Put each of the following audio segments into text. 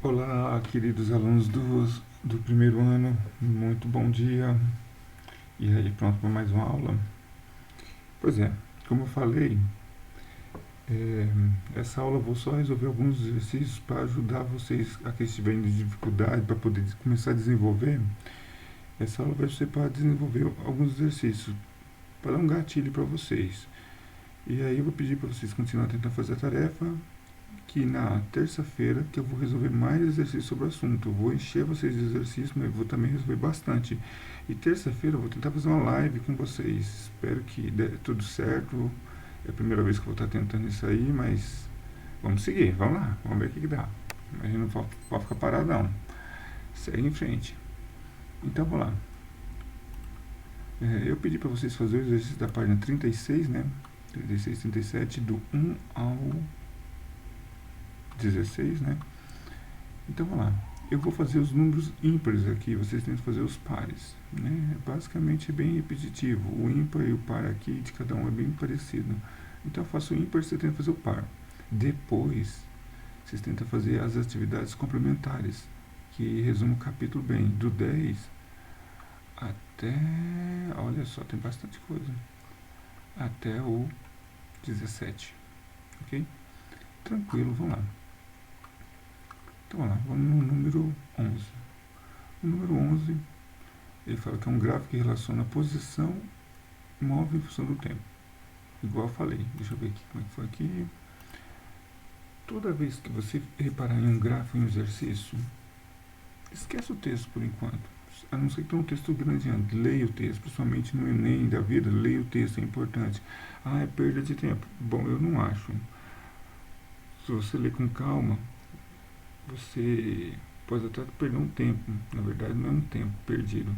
Olá, queridos alunos do primeiro ano, muito bom dia. E aí, pronto para mais uma aula? Pois é, como eu falei, essa aula eu vou só resolver alguns exercícios para ajudar vocês a que estiverem de dificuldade, para poder começar a desenvolver. Essa aula vai ser para desenvolver alguns exercícios, para dar um gatilho para vocês. E aí eu vou pedir para vocês continuarem tentando fazer a tarefa, que na terça-feira que eu vou resolver mais exercícios sobre o assunto. Eu vou encher vocês de exercícios, mas eu vou também resolver bastante. E terça-feira eu vou tentar fazer uma live com vocês. Espero que dê tudo certo. É a primeira vez que eu vou estar tentando isso aí, mas vamos seguir, vamos lá, vamos ver o que dá. A gente não pode ficar parado não. Segue em frente. Então vamos lá. Eu pedi para vocês fazerem o exercício da página 36, né? 36, 37, do 1 ao 16, né? Então vamos lá. Eu vou fazer os números ímpares aqui, vocês tentam fazer os pares, né? Basicamente é bem repetitivo. O ímpar e o par aqui de cada um é bem parecido. Então eu faço o ímpar, você tenta fazer o par. Depois, vocês tentam fazer as atividades complementares, que resume o capítulo bem, do 10 até, olha só, tem bastante coisa, até o 17, ok? Tranquilo, vamos lá. Então, vamos lá, vamos no número 11. O número 11, ele fala que é um gráfico que relaciona a posição móvel em função do tempo. Igual eu falei, deixa eu ver aqui como é que foi aqui. Toda vez que você reparar em um gráfico em um exercício, esquece o texto por enquanto. A não ser que tenha um texto grande antes, leia o texto, principalmente no Enem da vida, leia o texto, é importante. Ah, é perda de tempo. Bom, eu não acho. Se você ler com calma, você pode até perder um tempo. Na verdade, não é um tempo perdido.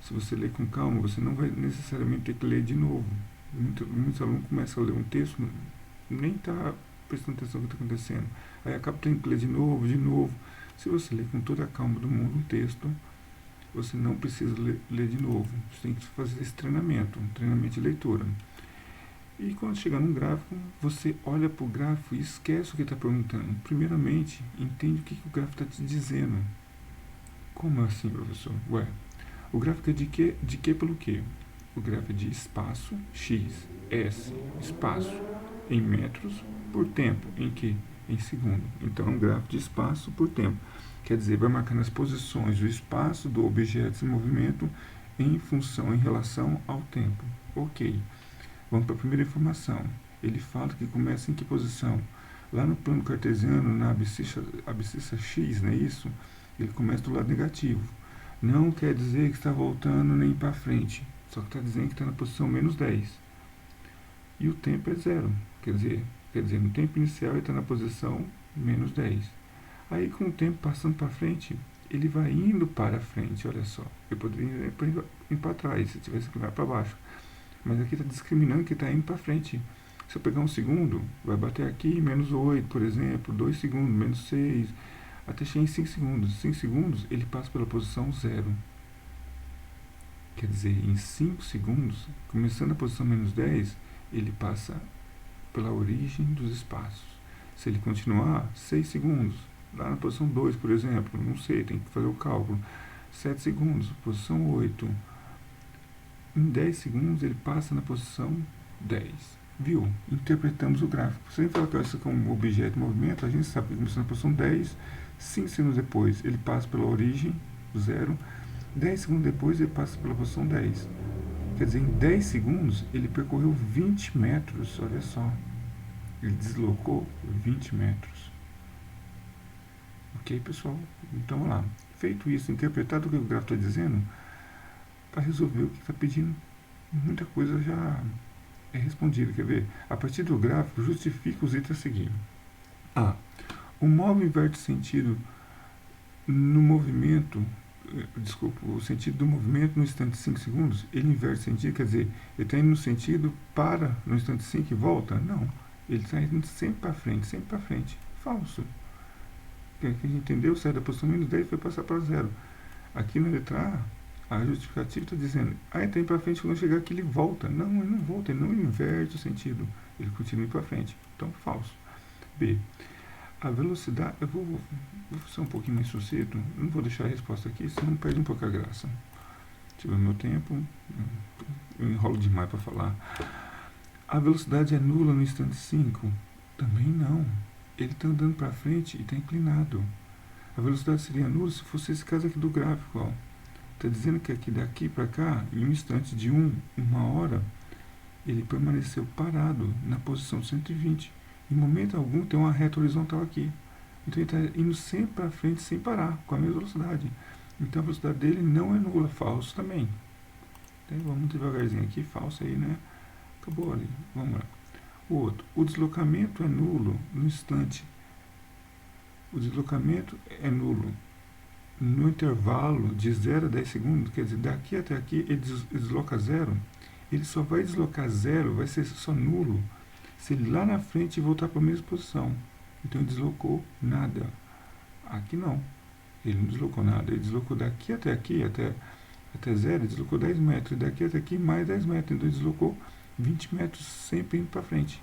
Se você ler com calma, você não vai necessariamente ter que ler de novo. Muitos alunos começam a ler um texto, nem está prestando atenção no que está acontecendo. Aí acaba tendo que ler de novo, de novo. Se você ler com toda a calma do mundo um texto, você não precisa ler de novo. Você tem que fazer esse treinamento, um treinamento de leitura. E quando chegar num gráfico, você olha para o gráfico e esquece o que está perguntando. Primeiramente, entende o que o gráfico está te dizendo. Como assim, professor? Ué, o gráfico é de que pelo quê? O gráfico é de espaço, x, s, espaço, em metros, por tempo, em que? Em segundo. Então, é um gráfico de espaço por tempo. Quer dizer, vai marcando as posições do espaço do objeto em movimento em função, em relação ao tempo. Ok. Vamos para a primeira informação. Ele fala que começa em que posição? Lá no plano cartesiano, na abscissa x, não é isso? Ele começa do lado negativo. Não quer dizer que está voltando nem para frente. Só que está dizendo que está na posição menos 10. E o tempo é zero. Quer dizer, no tempo inicial ele está na posição menos 10. Aí com o tempo passando para frente, ele vai indo para frente, olha só. Eu poderia ir para trás, se tivesse que ir para baixo. Mas aqui está discriminando que está indo para frente. Se eu pegar um segundo, vai bater aqui, menos 8, por exemplo, 2 segundos, menos 6, até chegar em 5 segundos. 5 segundos, ele passa pela posição 0. Quer dizer, em 5 segundos, começando a posição menos 10, ele passa pela origem dos espaços. Se ele continuar, 6 segundos, lá na posição 2, por exemplo, não sei, tem que fazer o cálculo. 7 segundos, posição 8. Em 10 segundos ele passa na posição 10. Viu? Interpretamos o gráfico. Se a gente falar que isso é um objeto em movimento, a gente sabe que começou na posição 10, 5 segundos depois ele passa pela origem, 0, 10 segundos depois ele passa pela posição 10. Quer dizer, em 10 segundos ele percorreu 20 metros, olha só. Ele deslocou 20 metros. Ok, pessoal? Então vamos lá. Feito isso, interpretado o que o gráfico está dizendo, para resolver o que está pedindo, muita coisa já é respondida. Quer ver? A partir do gráfico, justifica os itens a seguir. A. O móvel inverte sentido no movimento, o sentido do movimento no instante 5 segundos, ele inverte sentido, quer dizer, ele está indo no sentido, para no instante 5 e volta? Não. Ele está indo sempre para frente, sempre para frente. Falso. Que a gente entendeu, sai da posição menos 10 e foi passar para 0. Aqui na letra A justificativa está dizendo, ele está indo para frente, quando chegar aqui ele volta. Não, ele não volta, ele não inverte o sentido. Ele continua indo para frente. Então, falso. B. A velocidade, vou ser um pouquinho mais sucinto, não vou deixar a resposta aqui, senão perde um pouco a graça. Tive o meu tempo, eu enrolo demais para falar. A velocidade é nula no instante 5? Também não. Ele está andando para frente e está inclinado. A velocidade seria nula se fosse esse caso aqui do gráfico. Está dizendo que aqui daqui para cá, em um instante de uma hora, ele permaneceu parado na posição 120. Em momento algum tem uma reta horizontal aqui. Então ele está indo sempre para frente sem parar, com a mesma velocidade. Então a velocidade dele não é nula, falso também. Então, vamos devagarzinho aqui, falso aí, né? Acabou ali, vamos lá. O outro, o deslocamento é nulo no instante. O deslocamento é nulo no intervalo de 0 a 10 segundos, quer dizer, daqui até aqui ele desloca zero. Ele só vai deslocar zero, vai ser só nulo, se ele lá na frente voltar para a mesma posição. Então ele deslocou nada. Aqui não. Ele não deslocou nada. Ele deslocou daqui até aqui, até zero, ele deslocou 10 metros. E daqui até aqui mais 10 metros. Então ele deslocou 20 metros sempre indo para frente.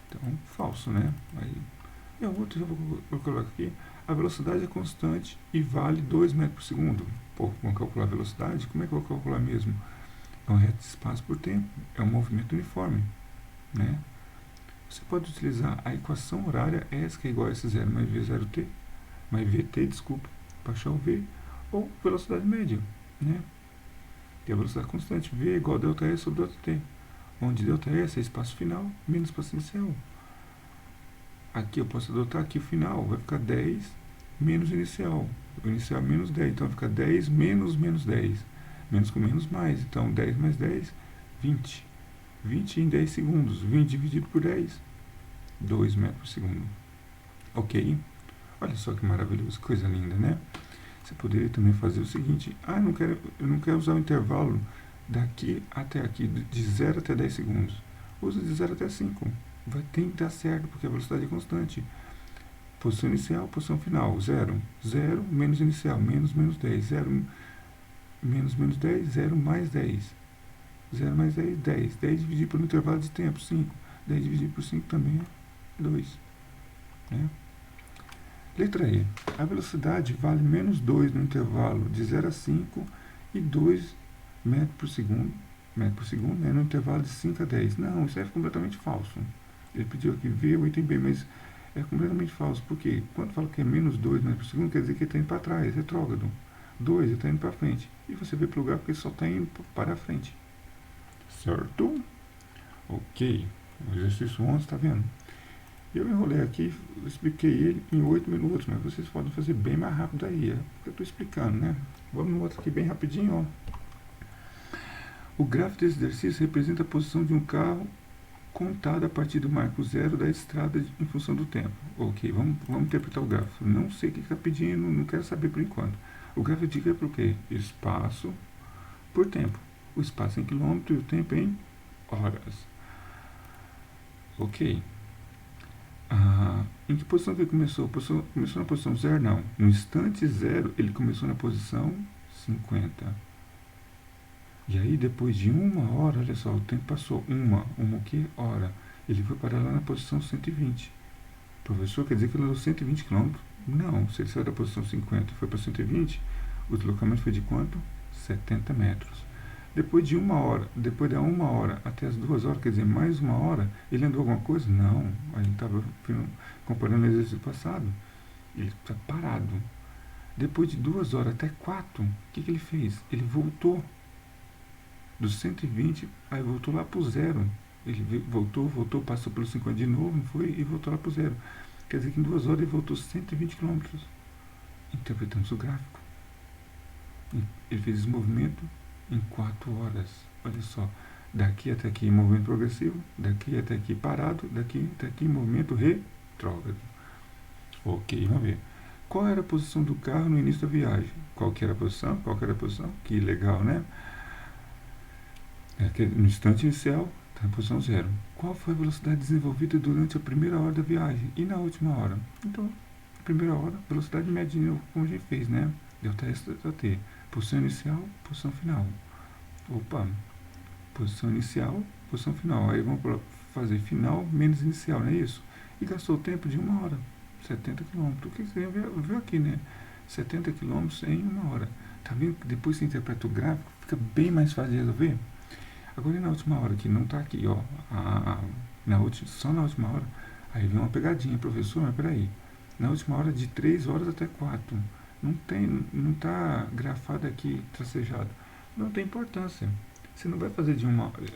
Então, falso, né? Aí, e o outro, eu coloco aqui. A velocidade é constante e vale 2 metros por segundo. Pô, vamos calcular a velocidade? Como é que eu vou calcular mesmo? É um reto de espaço por tempo. É um movimento uniforme, né? Você pode utilizar a equação horária S, que é igual a S0 mais V0t, mais VT, desculpa, para achar o V, ou velocidade média, né? Que é a velocidade constante. V é igual a ΔS sobre ΔT, onde ΔS é espaço final menos espaço inicial. Aqui eu posso adotar aqui o final, vai ficar 10 menos o inicial. O inicial é menos 10, então fica 10 menos menos 10. Menos com menos mais, então 10 mais 10, 20. 20 em 10 segundos. 20 dividido por 10, 2 metros por segundo. Ok? Olha só que maravilhoso, coisa linda, né? Você poderia também fazer o seguinte. Eu não quero usar o intervalo daqui até aqui, de 0 até 10 segundos. Usa de 0 até 5. Tem que dar certo, porque a velocidade é constante. Posição inicial, posição final. 0. 0 menos inicial, menos menos 10. 0 menos menos 10, 0 mais 10. 0 mais 10, 10. 10 dividido por um intervalo de tempo, 5. 10 dividido por 5 também é 2. Né? Letra E. A velocidade vale menos 2 no intervalo de 0 a 5 e 2 metros por segundo, né, no intervalo de 5 a 10. Não, isso é completamente falso. Ele pediu aqui V, o item B, mas é completamente falso. Porque quando fala que é menos 2 metros por segundo, quer dizer que ele está indo para trás, retrógrado. 2, ele está indo para frente. E você vê para o lugar porque ele só está indo para a frente. Certo? Ok. O exercício 11, está vendo? Eu enrolei aqui, expliquei ele em 8 minutos, mas vocês podem fazer bem mais rápido aí. É porque eu estou explicando, né? Vamos no outro aqui bem rapidinho, ó. O gráfico desse exercício representa a posição de um carro contada a partir do marco zero da estrada em função do tempo. Ok, vamos interpretar o gráfico. Não sei o que está pedindo, não quero saber por enquanto. O gráfico dica é para o quê? Espaço por tempo. O espaço em quilômetro e o tempo em horas. Ok. Em que posição que ele começou? Começou na posição 0? Não. No instante 0, ele começou na posição 50. E aí, depois de uma hora, olha só, o tempo passou. Uma o quê? Hora. Ele foi parar lá na posição 120. Professor, quer dizer que ele andou 120 km? Não. Se ele saiu da posição 50 e foi para 120, o deslocamento foi de quanto? 70 metros. Depois de uma hora, depois da uma hora até as 2 horas, quer dizer, mais uma hora, ele andou alguma coisa? Não. A gente estava comparando o exercício passado. Ele está parado. Depois de 2 horas até 4, o que ele fez? Ele voltou dos 120, aí voltou lá para o zero. Ele voltou, passou pelos 50 de novo, não foi? E voltou lá para o zero. Quer dizer que em 2 horas ele voltou 120 km. Interpretamos o gráfico. Ele fez esse movimento em 4 horas. Olha só, daqui até aqui movimento progressivo, daqui até aqui parado, daqui até aqui movimento retrógrado. Ok, vamos ver. Qual era a posição do carro no início da viagem? Qual que era a posição? Que legal, né? No instante inicial, está na posição 0. Qual foi a velocidade desenvolvida durante a primeira hora da viagem e na última hora? Então, na primeira hora, velocidade média, como a gente fez, né? ΔS ΔT. Posição inicial, posição final. Opa, posição inicial, posição final. Aí vamos fazer final menos inicial, não é isso? e gastou o tempo de 1 hora, 70 quilômetros. O que você viu aqui, né? 70 quilômetros em 1 hora. Tá vendo que depois você interpreta o gráfico, fica bem mais fácil de resolver? Agora, e na última hora, que não tá aqui, ó, só na última hora, aí vem uma pegadinha, professor, mas peraí, na última hora de 3 horas até 4, não tá grafado aqui, tracejado, não tem importância. Você não vai fazer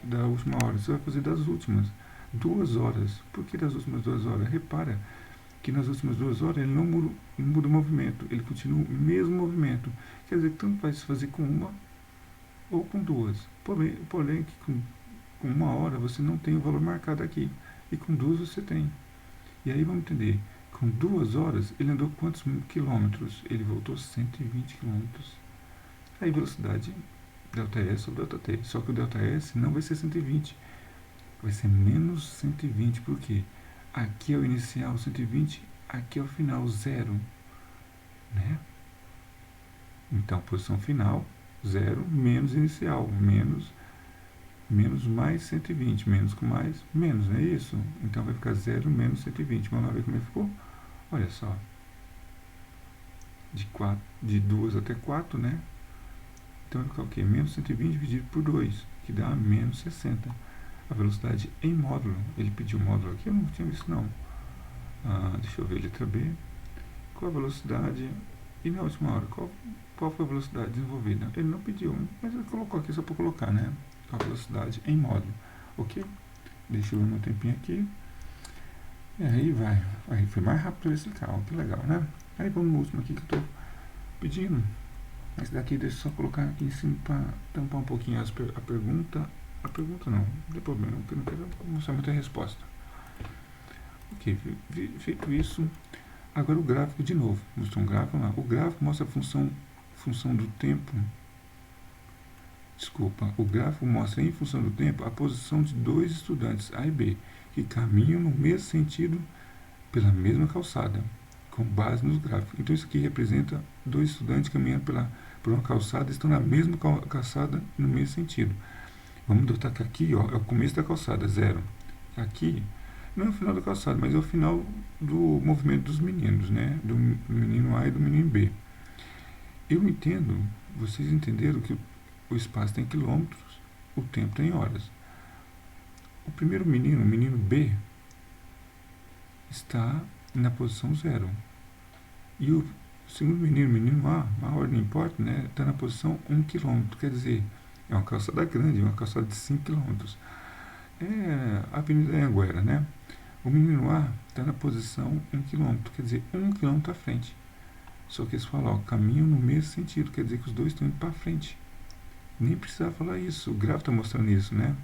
da última hora, você vai fazer das últimas 2 horas. Por que das últimas 2 horas? Repara que nas últimas 2 horas ele não muda o movimento, ele continua o mesmo movimento. Quer dizer, tanto faz fazer com uma ou com duas. Porém que com 1 hora você não tem o valor marcado aqui, e com duas você tem. E aí vamos entender, com 2 horas ele andou quantos quilômetros? Ele voltou 120 quilômetros. Aí velocidade ΔS ou ΔT. Só que o ΔS não vai ser 120, vai ser menos 120, porque aqui é o inicial 120, aqui é o final 0, né? Então, posição final 0 menos inicial, menos mais 120, menos com mais, menos, não é isso? Então vai ficar 0 menos 120. Vamos lá ver como é que ficou? Olha só, de 2 até 4, né? Então vai ficar o quê? Menos 120 dividido por 2, que dá menos 60. A velocidade em módulo, ele pediu módulo aqui, eu não tinha visto não. Deixa eu ver, letra B. Qual a velocidade? E na última hora, qual foi a velocidade desenvolvida? Ele não pediu, mas ele colocou aqui só para colocar, né? A velocidade em módulo. Ok? Deixa eu ver meu tempinho aqui. E aí vai. Aí foi mais rápido esse carro, que legal, né? Aí vamos no último aqui que eu estou pedindo. Esse daqui deixa eu só colocar aqui em cima para tampar um pouquinho a pergunta. A pergunta não tem problema, porque eu não quero mostrar muita resposta. Ok, feito isso, agora o gráfico de novo. Mostrou um gráfico lá. O gráfico mostra a função do tempo. Desculpa, o gráfico mostra em função do tempo a posição de dois estudantes A e B que caminham no mesmo sentido pela mesma calçada, com base nos gráficos. Então isso aqui representa dois estudantes caminhando por uma calçada, estão na mesma calçada no mesmo sentido. Vamos notar que aqui, ó, é o começo da calçada, 0. Aqui não é o final da calçada, mas é o final do movimento dos meninos, né? Do menino A e do menino B. Eu entendo, vocês entenderam que o espaço tem quilômetros, o tempo tem horas. O primeiro menino, o menino B, está na posição 0. E o segundo menino, o menino A, a ordem não importa, né? Está na posição 1 km. Quer dizer, é uma calçada grande, uma calçada de 5 km. É a Avenida Anhanguera, né? O menino A está na posição 1 km, quer dizer, 1 km à frente. Só que eles falam, ó, caminham no mesmo sentido, quer dizer que os dois estão indo para frente. Nem precisava falar isso, o gráfico está mostrando isso, né?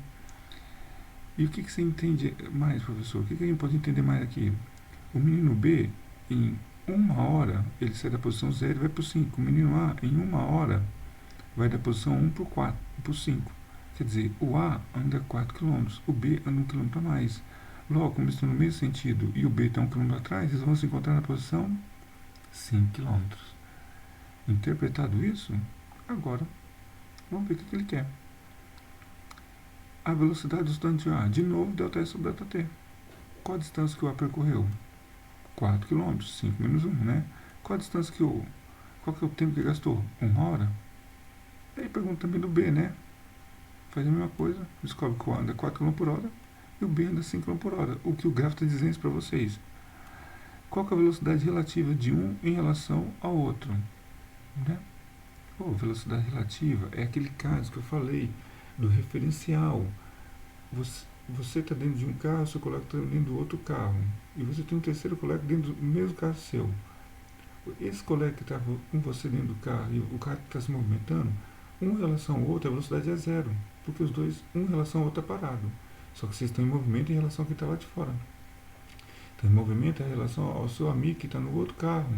E o que você entende mais, professor? O que a gente pode entender mais aqui? O menino B, em 1 hora, ele sai da posição 0 e vai para o 5. O menino A, em 1 hora, vai da posição 1 para o 4, para o 5. Quer dizer, o A anda 4 km, o B anda 1 km a mais. Logo, como eles estão no mesmo sentido e o B está 1 km atrás, eles vão se encontrar na posição 5 km. Interpretado isso, agora vamos ver o que ele quer. A velocidade do estudante A, de novo, ΔS sobre ΔT. Qual a distância que o A percorreu? 4 km, 5 menos 1, né? Qual a distância qual que é o tempo que gastou? 1 hora? Aí pergunta também do B, né? Faz a mesma coisa, descobre que o A anda 4 km por hora e o B anda 5 km por hora. O que o gráfico está dizendo para vocês? Qual que é a velocidade relativa de um em relação ao outro? Né? Velocidade relativa é aquele caso que eu falei do referencial. Você está dentro de um carro, seu colega está dentro do outro carro. E você tem um terceiro colega dentro do mesmo carro seu. Esse colega que está com você dentro do carro e o carro que está se movimentando, um em relação ao outro, a velocidade é 0. Porque os dois, um em relação ao outro, é parado. Só que vocês estão em movimento em relação ao que está lá de fora. Então, em movimento em relação ao seu amigo que está no outro carro.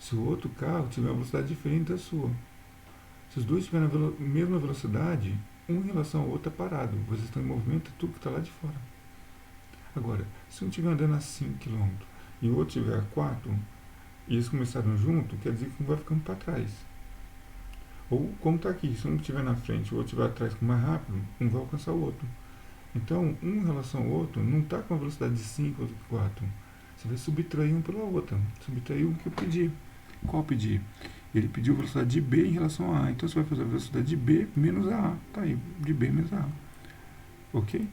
Se o outro carro tiver uma velocidade diferente da sua. Se os dois tiverem a mesma velocidade, um em relação ao outro é parado. Vocês estão em movimento, é tudo que está lá de fora. Agora, se um estiver andando a 5 km e o outro estiver a 4, e eles começaram junto, quer dizer que um vai ficando para trás. Ou, como está aqui, se um estiver na frente e o outro estiver atrás com mais rápido, um vai alcançar o outro. Então, um em relação ao outro não está com a velocidade de 5 ou de 4. Você vai subtrair um pela outra. Subtrair o que eu pedi. Qual eu pedi? Ele pediu a velocidade de B em relação a A. Então, você vai fazer a velocidade de B menos a A. Tá aí, de B menos a A. Ok?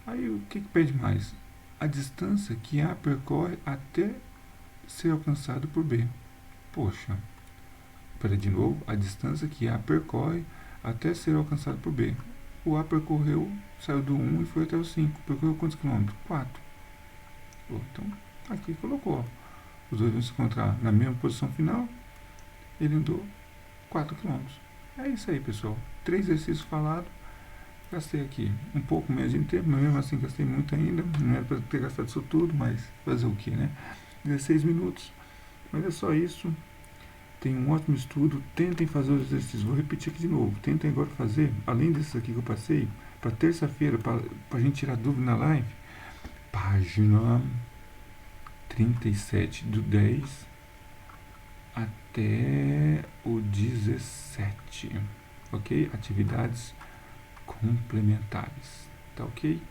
Aí, o que pede mais? A distância que A percorre até ser alcançado por B. Poxa. Para de novo, a distância que A percorre até ser alcançado por B. O A percorreu, saiu do 1 e foi até o 5. Percorreu quantos quilômetros? 4. Então, aqui colocou. Os dois vão se encontrar na mesma posição final. Ele andou 4 quilômetros. É isso aí, pessoal. 3 exercícios falados. Gastei aqui um pouco menos de tempo, mas mesmo assim gastei muito ainda. Não era para ter gastado isso tudo, mas fazer o que, né? 16 minutos. Mas é só isso. Tem um ótimo estudo. Tentem fazer os exercícios. Vou repetir aqui de novo. Tentem agora fazer, além desses aqui que eu passei, para terça-feira, para a gente tirar dúvida na live, página 37/10 até o 17. Ok? Atividades complementares. Tá ok?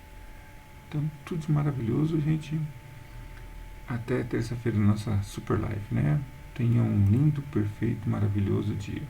Então, tudo maravilhoso, gente. Até terça-feira, nossa super live, né? Tenha um lindo, perfeito, maravilhoso dia.